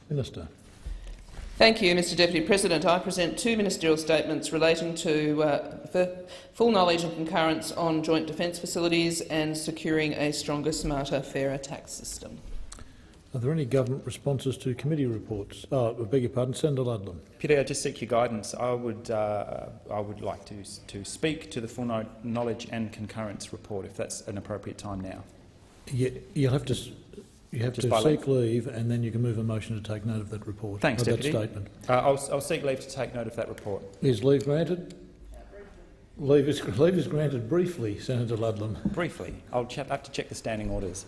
Minister. Thank you, Mr Deputy President. I present two ministerial statements relating to full knowledge and concurrence on joint defence facilities and securing a stronger, smarter, fairer tax system. Are there any government responses to committee reports? I beg your pardon, Senator Ludlam. Peter, I just seek your guidance. I would like to speak to the full knowledge and concurrence report, if that's an appropriate time now. You'll have to seek leave, and then you can move a motion to take note of that report. Thanks, Deputy. That statement. I'll seek leave to take note of that report. Is leave granted? Leave is granted briefly, Senator Ludlam. Briefly. I'll have to check the standing orders.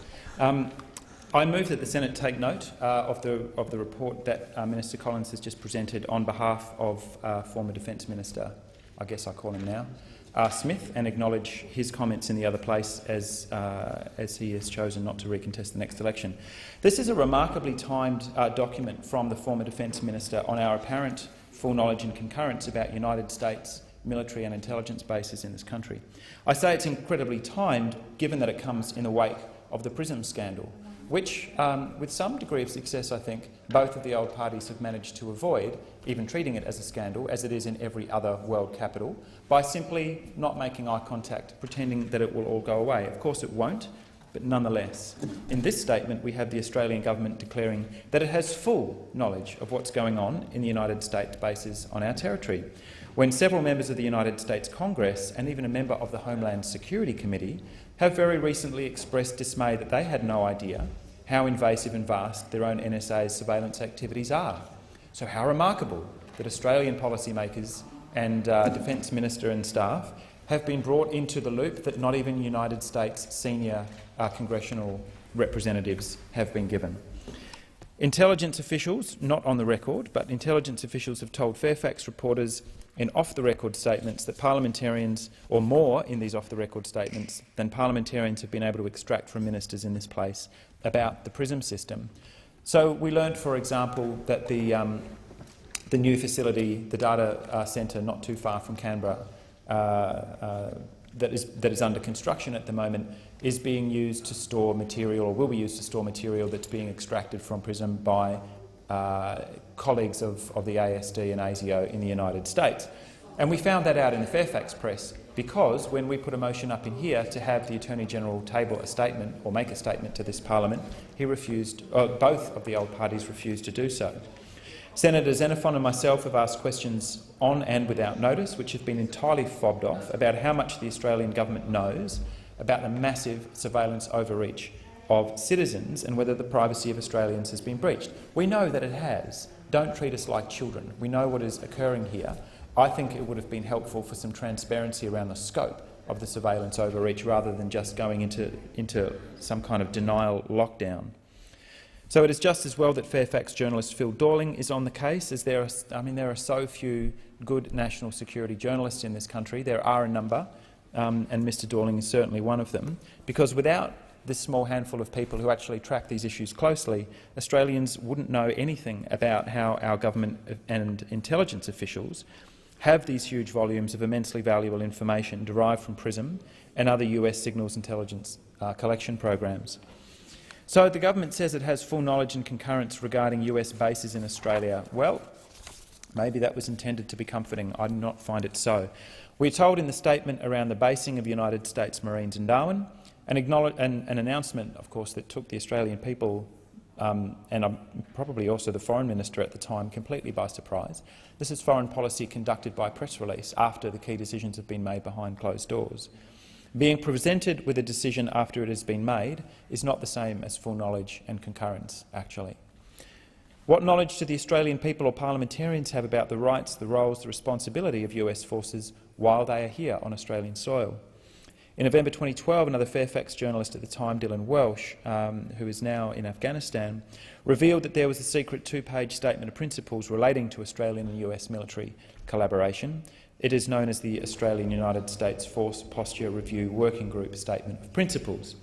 I move that the Senate take note of the report that Minister Collins has just presented on behalf of former Defence Minister, I guess I call him now, Smith, and acknowledge his comments in the other place as he has chosen not to recontest the next election. This is a remarkably timed document from the former Defence Minister on our apparent full knowledge and concurrence about United States military and intelligence bases in this country. I say it's incredibly timed, given that it comes in the wake of the PRISM scandal, which, with some degree of success, I think, both of the old parties have managed to avoid, even treating it as a scandal, as it is in every other world capital, by simply not making eye contact, pretending that it will all go away. Of course it won't, but nonetheless. In this statement, we have the Australian government declaring that it has full knowledge of what's going on in the United States bases on our territory, when several members of the United States Congress and even a member of the Homeland Security Committee have very recently expressed dismay that they had no idea how invasive and vast their own NSA's surveillance activities are. So how remarkable that Australian policymakers and Defence Minister and staff have been brought into the loop that not even United States senior congressional representatives have been given. Intelligence officials, not on the record, but intelligence officials have told Fairfax reporters in off-the-record statements that parliamentarians, or more in these off-the-record statements than parliamentarians have been able to extract from ministers in this place about the PRISM system. So we learned, for example, that the new facility, the data centre not too far from Canberra, that is under construction at the moment, is being used to store material, or will be used to store material that's being extracted from PRISM by colleagues of the ASD and ASIO in the United States. And we found that out in the Fairfax press because when we put a motion up in here to have the Attorney-General table a statement or make a statement to this parliament, he refused, both of the old parties refused to do so. Senator Xenophon and myself have asked questions on and without notice, which have been entirely fobbed off, about how much the Australian government knows about the massive surveillance overreach of citizens and whether the privacy of Australians has been breached. We know that it has. Don't treat us like children. We know what is occurring here. I think it would have been helpful for some transparency around the scope of the surveillance overreach rather than just going into some kind of denial lockdown. So it is just as well that Fairfax journalist Phil Dorling is on the case, as there are so few good national security journalists in this country. There are a number, and Mr Dorling is certainly one of them, because without this small handful of people who actually track these issues closely, Australians wouldn't know anything about how our government and intelligence officials have these huge volumes of immensely valuable information derived from PRISM and other US signals intelligence collection programs. So the government says it has full knowledge and concurrence regarding US bases in Australia. Well, maybe that was intended to be comforting. I do not find it so. We're told in the statement around the basing of United States Marines in Darwin, an announcement, of course, that took the Australian people and probably also the Foreign Minister at the time completely by surprise. This is foreign policy conducted by press release after the key decisions have been made behind closed doors. Being presented with a decision after it has been made is not the same as full knowledge and concurrence, actually. What knowledge do the Australian people or parliamentarians have about the rights, the roles, the responsibility of US forces while they are here on Australian soil? In November 2012, another Fairfax journalist at the time, Dylan Welsh, who is now in Afghanistan, revealed that there was a secret two-page statement of principles relating to Australian and US military collaboration. It is known as the Australian United States Force Posture Review Working Group Statement of Principles.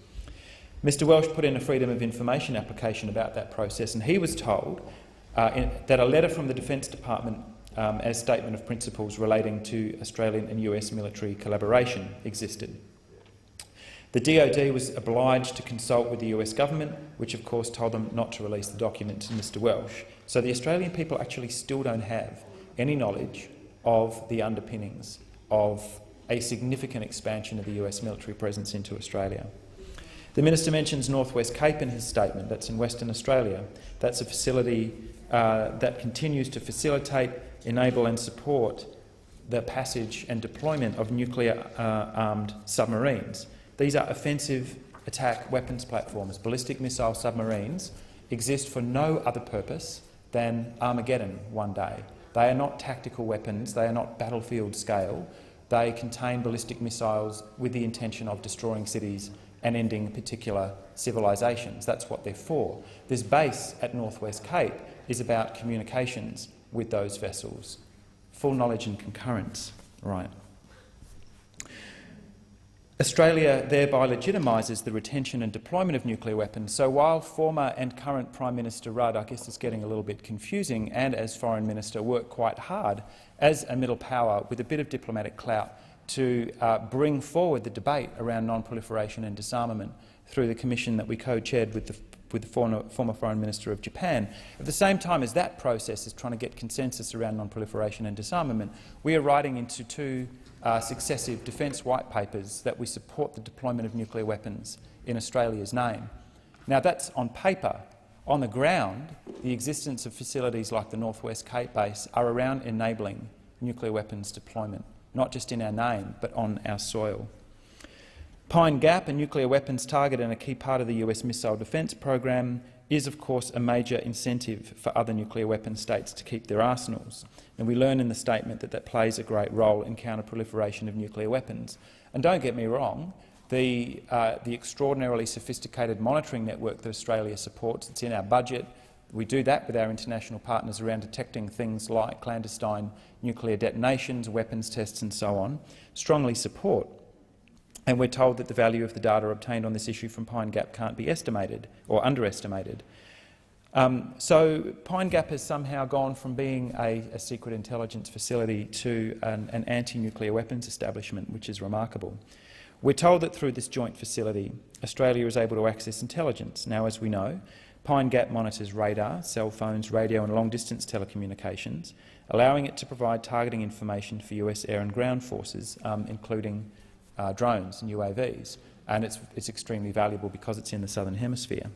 Mr Welsh put in a Freedom of Information application about that process, and he was told that a letter from the Defence Department as Statement of Principles relating to Australian and US military collaboration existed. The DoD was obliged to consult with the US government, which of course told them not to release the document to Mr Welsh. So the Australian people actually still don't have any knowledge of the underpinnings of a significant expansion of the US military presence into Australia. The Minister mentions North West Cape in his statement. That's in Western Australia. That's a facility that continues to facilitate, enable and support the passage and deployment of nuclear-armed submarines. These are offensive attack weapons platforms. Ballistic missile submarines exist for no other purpose than Armageddon one day. They are not tactical weapons, they are not battlefield scale. They contain ballistic missiles with the intention of destroying cities and ending particular civilisations. That's what they're for. This base at North West Cape is about communications with those vessels. Full knowledge and concurrence, right. Australia thereby legitimises the retention and deployment of nuclear weapons. So while former and current Prime Minister Rudd, I guess it's getting a little bit confusing, and as Foreign Minister worked quite hard as a middle power with a bit of diplomatic clout to bring forward the debate around non-proliferation and disarmament through the commission that we co-chaired with the former Foreign Minister of Japan. At the same time as that process is trying to get consensus around non-proliferation and disarmament, we are writing into two successive defence white papers that we support the deployment of nuclear weapons in Australia's name. Now that's on paper. On the ground, the existence of facilities like the North West Cape base are around enabling nuclear weapons deployment, not just in our name but on our soil. Pine Gap, a nuclear weapons target and a key part of the US missile defence program, is of course a major incentive for other nuclear weapon states to keep their arsenals. And we learn in the statement that that plays a great role in counter-proliferation of nuclear weapons. And don't get me wrong, the extraordinarily sophisticated monitoring network that Australia supports, it's in our budget. We do that with our international partners around detecting things like clandestine nuclear detonations, weapons tests and so on, strongly support. And we're told that the value of the data obtained on this issue from Pine Gap can't be estimated or underestimated. So Pine Gap has somehow gone from being a secret intelligence facility to an anti-nuclear weapons establishment, which is remarkable. We're told that through this joint facility, Australia is able to access intelligence. Now, as we know, Pine Gap monitors radar, cell phones, radio and long-distance telecommunications, allowing it to provide targeting information for US air and ground forces, including drones and UAVs, and it's extremely valuable because it's in the Southern Hemisphere.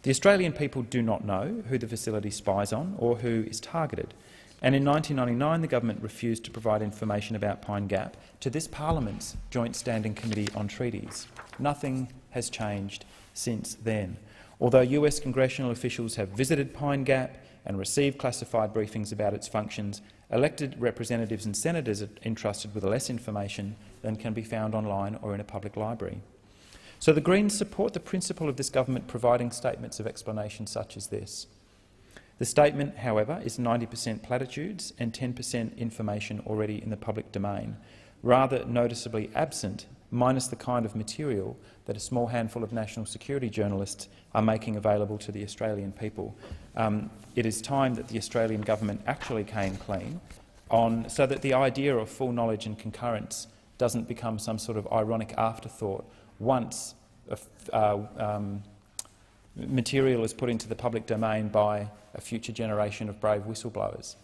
The Australian people do not know who the facility spies on or who is targeted, and in 1999 the government refused to provide information about Pine Gap to this Parliament's Joint Standing Committee on Treaties. Nothing has changed since then. Although US congressional officials have visited Pine Gap and received classified briefings about its functions, elected representatives and senators are entrusted with less information than can be found online or in a public library. So the Greens support the principle of this government providing statements of explanation such as this. The statement, however, is 90% platitudes and 10% information already in the public domain, rather noticeably absent, minus the kind of material that a small handful of national security journalists are making available to the Australian people. It is time that the Australian government actually came clean so that the idea of full knowledge and concurrence doesn't become some sort of ironic afterthought once material is put into the public domain by a future generation of brave whistleblowers.